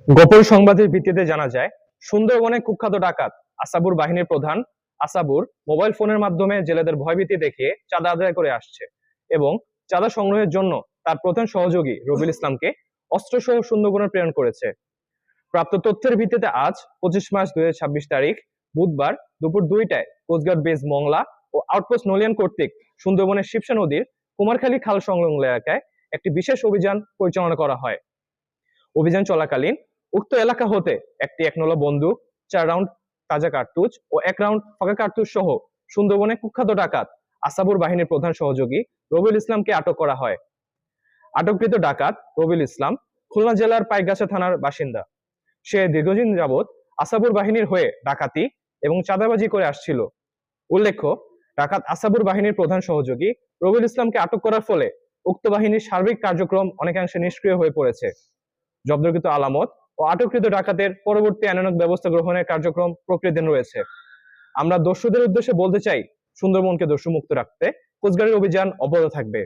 গোপন সংবাদের ভিত্তিতে জানা যায়, সুন্দরবনে কুখ্যাত ডাকাত আসাবুর বাহিনীর প্রধান আসাবুর মোবাইল ফোনের মাধ্যমে জেলেদের ভয়ভীতি দেখিয়ে চাঁদা আদায় করে আসছে এবং চাঁদা সংগ্রহের জন্য তার প্রধান সহযোগী রবিউল ইসলামকে অস্ত্রসহ সুন্দরবনে প্রেরণ করেছে। প্রাপ্ত তথ্যের ভিত্তিতে আজ 25 মার্চ 2026 তারিখ বুধবার দুপুর 2টায় কোস্টগার্ড বেস মংলা ও আউটপোস্ট নলিয়ান কর্তৃক সুন্দরবনের শিবসা নদীর কুমারখালী খাল সংলগ্ন এলাকায় একটি বিশেষ অভিযান পরিচালনা করা হয়। অভিযান চলাকালীন উক্ত এলাকা হতে একটি 1 নলা বন্দুক, 4 রাউন্ড তাজা কার্তুজ ও 1 রাউন্ড ফাঁকা কার্তুজ সহ সুন্দরবনে কুখ্যাত ডাকাত আসাবুর বাহিনীর প্রধান সহযোগী রবিউল ইসলামকে আটক করা হয়। আটককৃত ডাকাত রবিউল ইসলাম খুলনা জেলার পাইকগাছা থানার বাসিন্দা। সে দীর্ঘদিন যাবৎ আসাবুর বাহিনীর হয়ে ডাকাতি এবং চাঁদাবাজি করে আসছিল। উল্লেখ্য, ডাকাত আসাবুর বাহিনীর প্রধান সহযোগী রবিউল ইসলামকে আটক করার ফলে উক্ত বাহিনীর সার্বিক কার্যক্রম অনেকাংশে নিষ্ক্রিয় হয়ে পড়েছে। জব্দকৃত আলামত ও আটককৃত ডাকাতের পরবর্তী আইনানুগ ব্যবস্থা গ্রহণের কার্যক্রম প্রক্রিয়াধীন রয়েছে। আমরা দস্যুদের উদ্দেশ্যে বলতে চাই, সুন্দরবনকে দস্যুমুক্ত রাখতে কোস্টগার্ডের অভিযান অব্যাহত থাকবে।